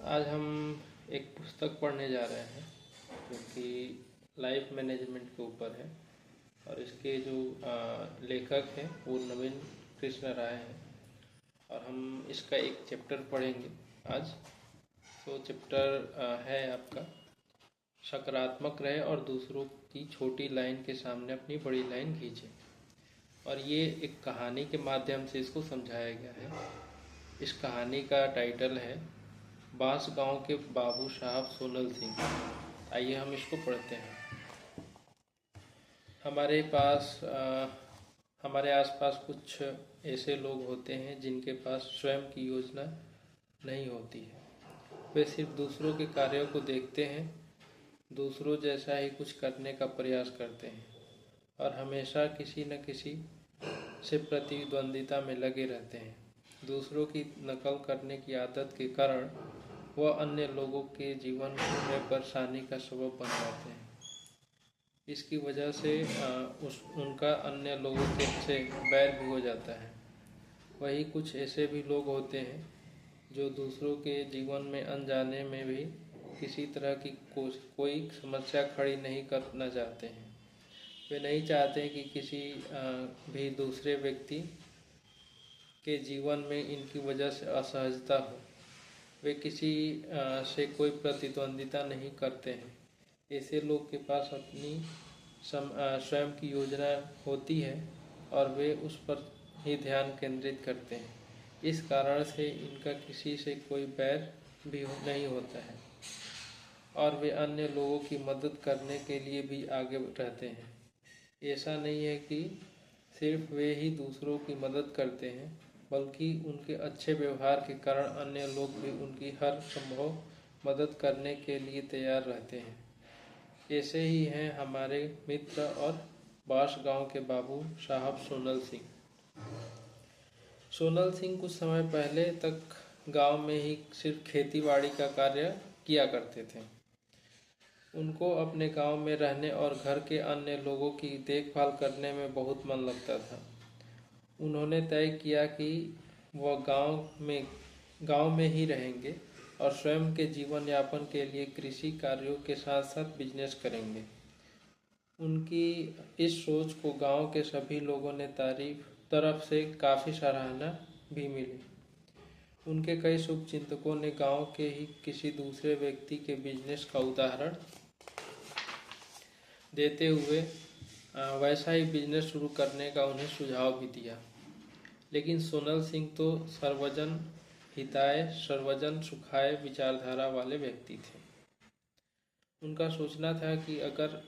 आज हम एक पुस्तक पढ़ने जा रहे हैं जो कि लाइफ मैनेजमेंट के ऊपर है और इसके जो लेखक हैं वो नवीन कृष्ण राय हैं और हम इसका एक चैप्टर पढ़ेंगे आज। तो चैप्टर है आपका सकारात्मक रहे और दूसरों की छोटी लाइन के सामने अपनी बड़ी लाइन खींचे। और ये एक कहानी के माध्यम से इसको समझाया गया है। इस कहानी का टाइटल है बांस गांव के बाबू साहब सोनल सिंह। आइए हम इसको पढ़ते हैं। हमारे आसपास कुछ ऐसे लोग होते हैं जिनके पास स्वयं की योजना नहीं होती है। वे सिर्फ दूसरों के कार्यों को देखते हैं, दूसरों जैसा ही कुछ करने का प्रयास करते हैं और हमेशा किसी न किसी से प्रतिद्वंदिता में लगे रहते हैं। दूसरों की नकल करने की आदत के कारण वह अन्य लोगों के जीवन में परेशानी का सबब बन जाते हैं। इसकी वजह से उनका अन्य लोगों के से बैर भी हो जाता है। वही कुछ ऐसे भी लोग होते हैं जो दूसरों के जीवन में अनजाने में भी किसी तरह की कोई समस्या खड़ी नहीं करना चाहते हैं। वे नहीं चाहते कि किसी भी दूसरे व्यक्ति के जीवन में इनकी वजह से असहजता हो। वे किसी से कोई प्रतिद्वंदिता नहीं करते हैं। ऐसे लोग के पास अपनी स्वयं की योजना होती है और वे उस पर ही ध्यान केंद्रित करते हैं। इस कारण से इनका किसी से कोई बैर भी नहीं होता है और वे अन्य लोगों की मदद करने के लिए भी आगे रहते हैं। ऐसा नहीं है कि सिर्फ वे ही दूसरों की मदद करते हैं, बल्कि उनके अच्छे व्यवहार के कारण अन्य लोग भी उनकी हर संभव मदद करने के लिए तैयार रहते हैं। ऐसे ही हैं हमारे मित्र और बांस गांव के बाबू साहब सोनल सिंह। सोनल सिंह कुछ समय पहले तक गांव में ही सिर्फ खेतीबाड़ी का कार्य किया करते थे। उनको अपने गांव में रहने और घर के अन्य लोगों की देखभाल करने में बहुत मन लगता था। उन्होंने तय किया कि वह गांव में ही रहेंगे और स्वयं के जीवन यापन के लिए कृषि कार्यों के साथ साथ बिजनेस करेंगे। उनकी इस सोच को गांव के सभी लोगों ने तरफ से काफ़ी सराहना भी मिली। उनके कई शुभचिंतकों ने गांव के ही किसी दूसरे व्यक्ति के बिजनेस का उदाहरण देते हुए वैसा ही बिजनेस शुरू करने का उन्हें सुझाव भी दिया। लेकिन सोनल सिंह तो सर्वजन हिताय सर्वजन सुखाय विचारधारा वाले व्यक्ति थे। उनका सोचना था कि अगर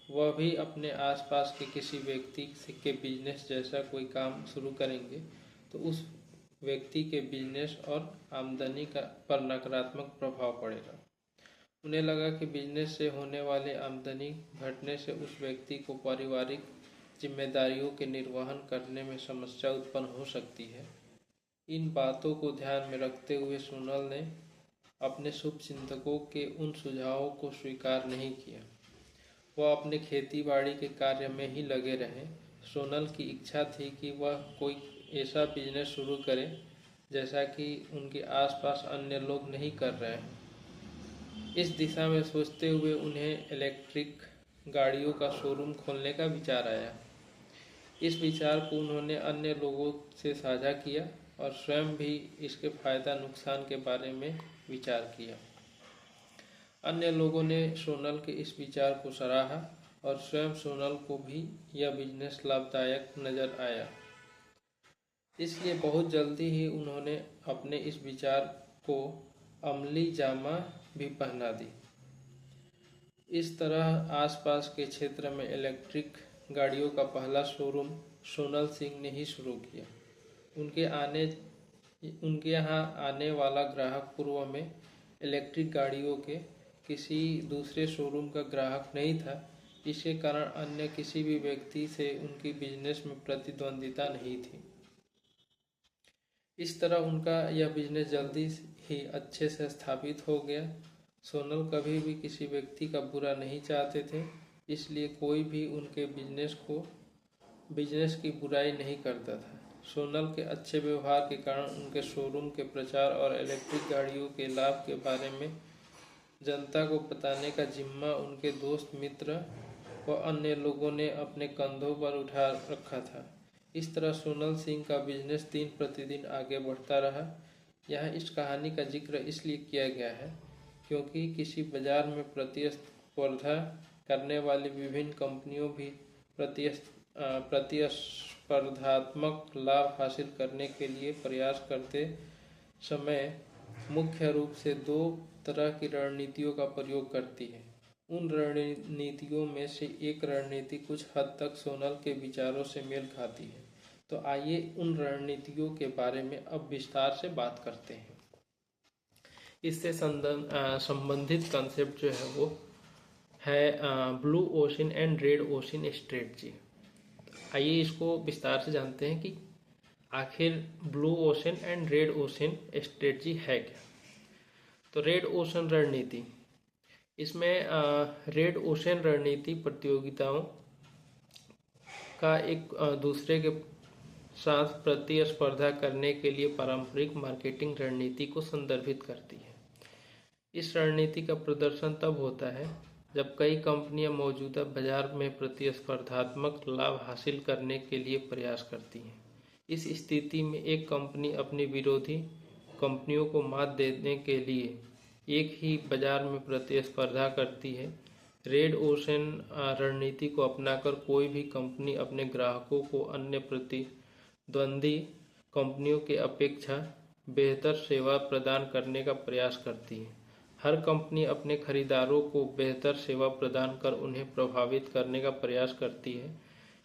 वह भी अपने आसपास के किसी व्यक्ति के बिजनेस जैसा कोई काम शुरू करेंगे तो उस व्यक्ति के बिजनेस और आमदनी पर नकारात्मक प्रभाव पड़ेगा। उन्हें लगा कि बिजनेस से होने वाली आमदनी घटने से उस व्यक्ति को पारिवारिक जिम्मेदारियों के निर्वहन करने में समस्या उत्पन्न हो सकती है। इन बातों को ध्यान में रखते हुए सोनल ने अपने शुभचिंतकों के उन सुझावों को स्वीकार नहीं किया। वह अपने खेतीबाड़ी के कार्य में ही लगे रहे। सोनल की इच्छा थी कि वह कोई ऐसा बिजनेस शुरू करे जैसा कि उनके आसपास अन्य लोग नहीं कर रहे हैं। इस दिशा में सोचते हुए उन्हें इलेक्ट्रिक गाड़ियों का शोरूम खोलने का विचार आया। इस विचार को उन्होंने अन्य लोगों से साझा किया और स्वयं भी इसके फायदा नुकसान के बारे में विचार किया। अन्य लोगों ने सोनल के इस विचार को सराहा और स्वयं सोनल को भी यह बिजनेस लाभदायक नजर आया। इसलिए बहुत जल्दी ही उन्होंने अपने इस विचार को अमली जामा भी पहना दी। इस तरह आसपास के क्षेत्र में इलेक्ट्रिक गाड़ियों का पहला शोरूम सोनल सिंह ने ही शुरू किया। उनके यहाँ आने वाला ग्राहक पूर्व में इलेक्ट्रिक गाड़ियों के किसी दूसरे शोरूम का ग्राहक नहीं था। इसके कारण अन्य किसी भी व्यक्ति से उनकी बिजनेस में प्रतिद्वंदिता नहीं थी। इस तरह उनका यह बिजनेस जल्दी ही अच्छे से स्थापित हो गया। सोनल कभी भी किसी व्यक्ति का बुरा नहीं चाहते थे, इसलिए कोई भी उनके बिजनेस की बुराई नहीं करता था। सोनल के अच्छे व्यवहार के कारण उनके शोरूम के प्रचार और इलेक्ट्रिक गाड़ियों के लाभ के बारे में जनता को बताने का जिम्मा उनके दोस्त मित्र व अन्य लोगों ने अपने कंधों पर उठा रखा था। इस तरह सोनल सिंह का बिजनेस दिन प्रतिदिन आगे बढ़ता रहा। यहाँ इस कहानी का जिक्र इसलिए किया गया है क्योंकि किसी बाजार में प्रतिस्पर्धा करने वाली विभिन्न कंपनियों भी प्रतिस्पर्धात्मक लाभ हासिल करने के लिए प्रयास करते समय मुख्य रूप से दो तरह की रणनीतियों का प्रयोग करती है। उन रणनीतियों में से एक रणनीति कुछ हद तक सोनल के विचारों से मेल खाती है। तो आइए उन रणनीतियों के बारे में अब विस्तार से बात करते हैं। इससे संबंधित कंसेप्ट जो है वो है blue ocean and red ocean strategy. आइए इसको विस्तार से जानते हैं कि आखिर blue ocean and red ocean strategy है क्या। तो रेड ओशन रणनीति, इसमें रेड ओशन रणनीति प्रतियोगिताओं का एक दूसरे के साथ प्रतिस्पर्धा करने के लिए पारंपरिक मार्केटिंग रणनीति को संदर्भित करती है। इस रणनीति का प्रदर्शन तब होता है जब कई कंपनियां मौजूदा बाजार में प्रतिस्पर्धात्मक लाभ हासिल करने के लिए प्रयास करती हैं। इस स्थिति में एक कंपनी अपनी विरोधी कंपनियों को मात देने के लिए एक ही बाजार में प्रतिस्पर्धा करती है। रेड ओशन रणनीति को अपनाकर कोई भी कंपनी अपने ग्राहकों को अन्य प्रतिद्वंदी कंपनियों के अपेक्षा बेहतर सेवा प्रदान करने का प्रयास करती है। हर कंपनी अपने खरीदारों को बेहतर सेवा प्रदान कर उन्हें प्रभावित करने का प्रयास करती है।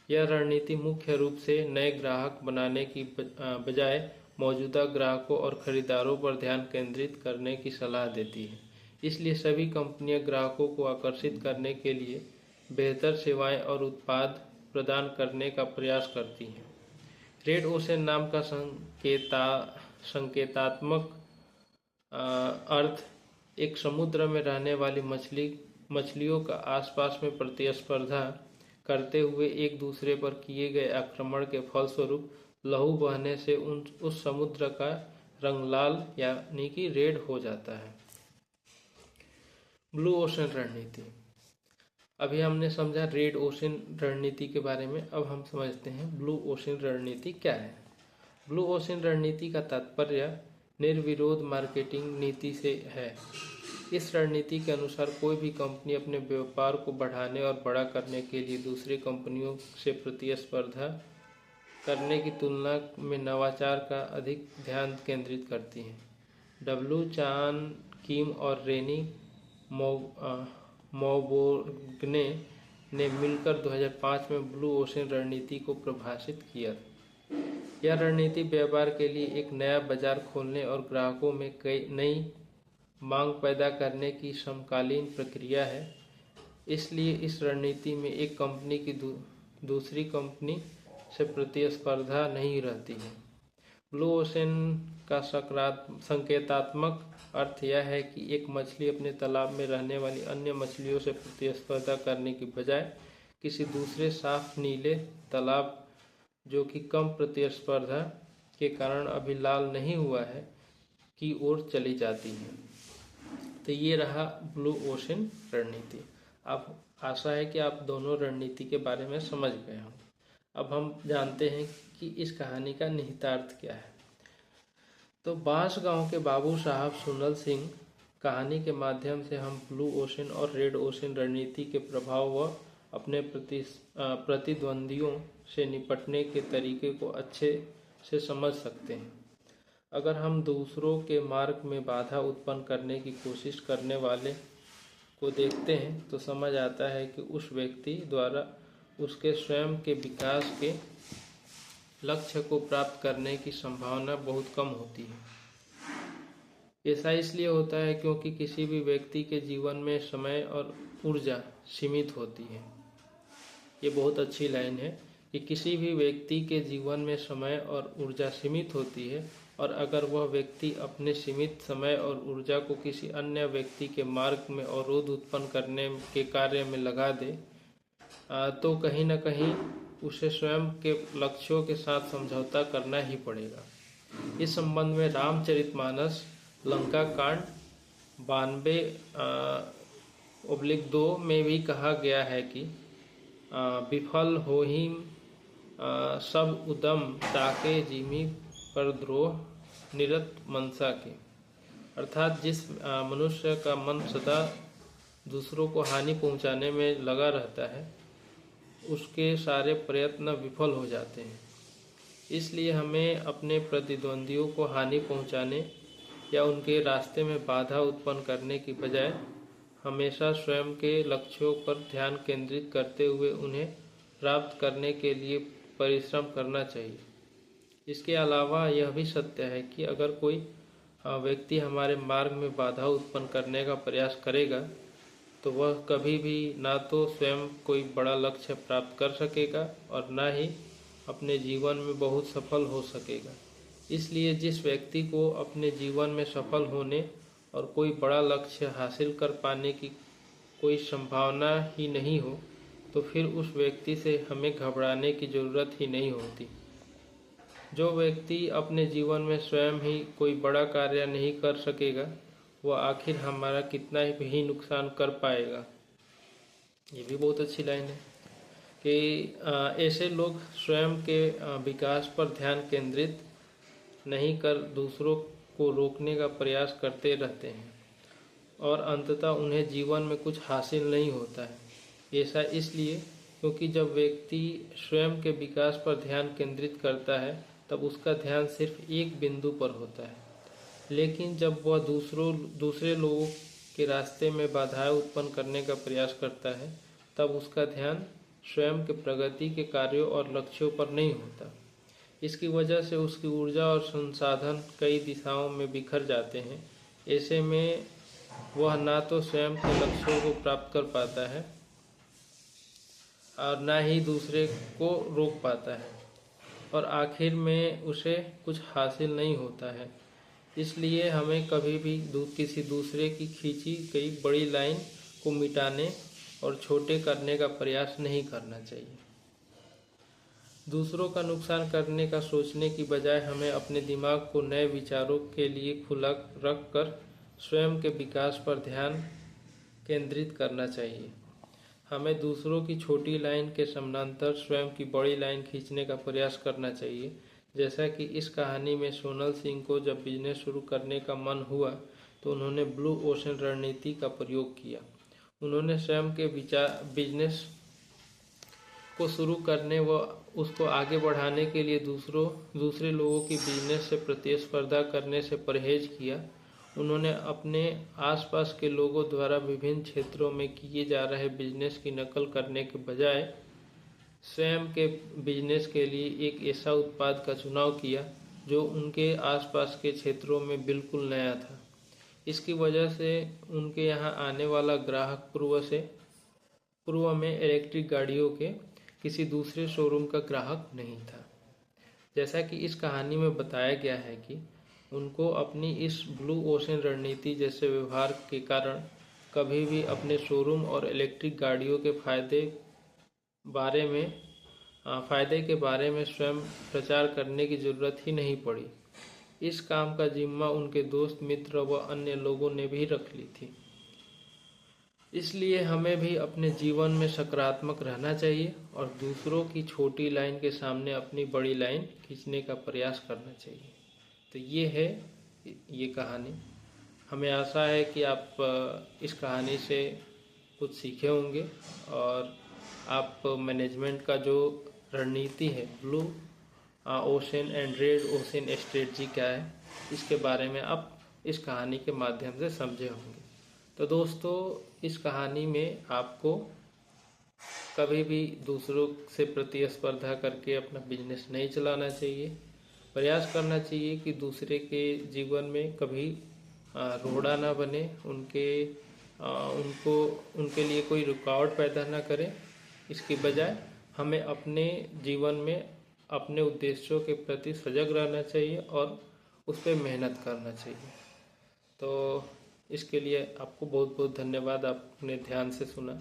यह रणनीति मुख्य रूप से नए ग्राहक बनाने की बजाय मौजूदा ग्राहकों और खरीदारों पर ध्यान केंद्रित करने की सलाह देती है। इसलिए सभी कंपनियां ग्राहकों को आकर्षित करने के लिए बेहतर सेवाएं और उत्पाद प्रदान करने का प्रयास करती हैं। रेड ओशन नाम का संकेतात्मक अर्थ एक समुद्र में रहने वाली मछलियों का आसपास में प्रतिस्पर्धा करते हुए एक दूसरे पर किए गए आक्रमण के फलस्वरूप लहू बहने से उस समुद्र का रंग लाल यानी कि रेड हो जाता है। ब्लू ओशन रणनीति, अभी हमने समझा रेड ओशन रणनीति के बारे में। अब हम समझते हैं ब्लू ओशन रणनीति क्या है। ब्लू ओशन रणनीति का तात्पर्य निर्विरोध मार्केटिंग नीति से है। इस रणनीति के अनुसार कोई भी कंपनी अपने व्यापार को बढ़ाने और बड़ा करने के लिए दूसरी कंपनियों से प्रतिस्पर्धा करने की तुलना में नवाचार का अधिक ध्यान केंद्रित करती है। डब्ल्यू चान, किम और रेनी मौबोर्गने ने मिलकर 2005 में ब्लू ओशन रणनीति को परिभाषित किया। यह रणनीति व्यापार के लिए एक नया बाजार खोलने और ग्राहकों में कई नई मांग पैदा करने की समकालीन प्रक्रिया है। इसलिए इस रणनीति में एक कंपनी की दूसरी कंपनी से प्रतिस्पर्धा नहीं रहती है। ब्लू ओशन का संकेतात्मक अर्थ यह है कि एक मछली अपने तालाब में रहने वाली अन्य मछलियों से प्रतिस्पर्धा करने की बजाय किसी दूसरे साफ नीले तालाब जो कि कम प्रतिस्पर्धा के कारण अभी लाल नहीं हुआ है की ओर चली जाती है। तो ये रहा ब्लू ओशन रणनीति। अब आशा है कि आप दोनों रणनीति के बारे में समझ गए हों। अब हम जानते हैं कि इस कहानी का निहितार्थ क्या है। तो बांस गांव के बाबू साहब सोनल सिंह कहानी के माध्यम से हम ब्लू ओशन और रेड ओशन रणनीति के प्रभाव व अपने प्रतिद्वंदियों से निपटने के तरीके को अच्छे से समझ सकते हैं। अगर हम दूसरों के मार्ग में बाधा उत्पन्न करने की कोशिश करने वाले को देखते हैं तो समझ आता है कि उस व्यक्ति द्वारा उसके स्वयं के विकास के लक्ष्य को प्राप्त करने की संभावना बहुत कम होती है। ऐसा इसलिए होता है क्योंकि किसी भी व्यक्ति के जीवन में समय और ऊर्जा सीमित होती है। ये बहुत अच्छी लाइन है कि किसी भी व्यक्ति के जीवन में समय और ऊर्जा सीमित होती है और अगर वह व्यक्ति अपने सीमित समय और ऊर्जा को किसी अन्य व्यक्ति के मार्ग में अवरोध उत्पन्न करने के कार्य में लगा दे तो कहीं न कहीं उसे स्वयं के लक्ष्यों के साथ समझौता करना ही पड़ेगा। इस संबंध में रामचरितमानस लंका कांड 92/2 में भी कहा गया है कि विफल होहिम सब उदम ताके जिमि पर द्रोह निरत मनसा के। अर्थात जिस मनुष्य का मन सदा दूसरों को हानि पहुंचाने में लगा रहता है, उसके सारे प्रयत्न विफल हो जाते हैं। इसलिए हमें अपने प्रतिद्वंदियों को हानि पहुंचाने या उनके रास्ते में बाधा उत्पन्न करने की बजाय हमेशा स्वयं के लक्ष्यों पर ध्यान केंद्रित करते हुए उन्हें प्राप्त करने के लिए परिश्रम करना चाहिए। इसके अलावा यह भी सत्य है कि अगर कोई व्यक्ति हमारे मार्ग में बाधा उत्पन्न करने का प्रयास करेगा तो वह कभी भी ना तो स्वयं कोई बड़ा लक्ष्य प्राप्त कर सकेगा और ना ही अपने जीवन में बहुत सफल हो सकेगा। इसलिए जिस व्यक्ति को अपने जीवन में सफल होने और कोई बड़ा लक्ष्य हासिल कर पाने की कोई संभावना ही नहीं हो, तो फिर उस व्यक्ति से हमें घबराने की ज़रूरत ही नहीं होती। जो व्यक्ति अपने जीवन में स्वयं ही कोई बड़ा कार्य नहीं कर सकेगा, वह आखिर हमारा कितना ही नुकसान कर पाएगा। ये भी बहुत अच्छी लाइन है कि ऐसे लोग स्वयं के विकास पर ध्यान केंद्रित नहीं कर दूसरों को रोकने का प्रयास करते रहते हैं और अंततः उन्हें जीवन में कुछ हासिल नहीं होता है। ऐसा इसलिए क्योंकि जब व्यक्ति स्वयं के विकास पर ध्यान केंद्रित करता है तब उसका ध्यान सिर्फ एक बिंदु पर होता है, लेकिन जब वह दूसरे लोगों के रास्ते में बाधाएं उत्पन्न करने का प्रयास करता है तब उसका ध्यान स्वयं के प्रगति के कार्यों और लक्ष्यों पर नहीं होता। इसकी वजह से उसकी ऊर्जा और संसाधन कई दिशाओं में बिखर जाते हैं। ऐसे में वह ना तो स्वयं के लक्ष्यों को प्राप्त कर पाता है और ना ही दूसरे को रोक पाता है और आखिर में उसे कुछ हासिल नहीं होता है। इसलिए हमें कभी भी किसी दूसरे की खींची गई बड़ी लाइन को मिटाने और छोटे करने का प्रयास नहीं करना चाहिए। दूसरों का नुकसान करने का सोचने की बजाय हमें अपने दिमाग को नए विचारों के लिए खुला रख कर स्वयं के विकास पर ध्यान केंद्रित करना चाहिए। हमें दूसरों की छोटी लाइन के समानांतर स्वयं की बड़ी लाइन खींचने का प्रयास करना चाहिए। जैसा कि इस कहानी में सोनल सिंह को जब बिजनेस शुरू करने का मन हुआ तो उन्होंने ब्लू ओशन रणनीति का प्रयोग किया। उन्होंने स्वयं के बिजनेस को शुरू करने व उसको आगे बढ़ाने के लिए दूसरे लोगों की बिजनेस से प्रतिस्पर्धा करने से परहेज किया। उन्होंने अपने आसपास के लोगों द्वारा विभिन्न क्षेत्रों में किए जा रहे बिजनेस की नकल करने के बजाय स्वयं के बिजनेस के लिए एक ऐसा उत्पाद का चुनाव किया जो उनके आसपास के क्षेत्रों में बिल्कुल नया था। इसकी वजह से उनके यहाँ आने वाला ग्राहक पूर्व में इलेक्ट्रिक गाड़ियों के किसी दूसरे शोरूम का ग्राहक नहीं था। जैसा कि इस कहानी में बताया गया है कि उनको अपनी इस ब्लू ओशन रणनीति जैसे व्यवहार के कारण कभी भी अपने शोरूम और इलेक्ट्रिक गाड़ियों के फायदे के बारे में स्वयं प्रचार करने की जरूरत ही नहीं पड़ी। इस काम का जिम्मा उनके दोस्त मित्र व अन्य लोगों ने भी रख ली थी। इसलिए हमें भी अपने जीवन में सकारात्मक रहना चाहिए और दूसरों की छोटी लाइन के सामने अपनी बड़ी लाइन खींचने का प्रयास करना चाहिए। तो ये है ये कहानी। हमें आशा है कि आप इस कहानी से कुछ सीखे होंगे और आप मैनेजमेंट का जो रणनीति है blue ocean and red ocean strategy क्या है, इसके बारे में आप इस कहानी के माध्यम से समझे होंगे। तो दोस्तों, इस कहानी में आपको कभी भी दूसरों से प्रतिस्पर्धा करके अपना बिजनेस नहीं चलाना चाहिए। प्रयास करना चाहिए कि दूसरे के जीवन में कभी रोड़ा ना बने, उनके लिए कोई रुकावट पैदा ना करें। इसकी बजाय हमें अपने जीवन में अपने उद्देश्यों के प्रति सजग रहना चाहिए और उस पर मेहनत करना चाहिए। तो इसके लिए आपको बहुत बहुत धन्यवाद, आपने ध्यान से सुना।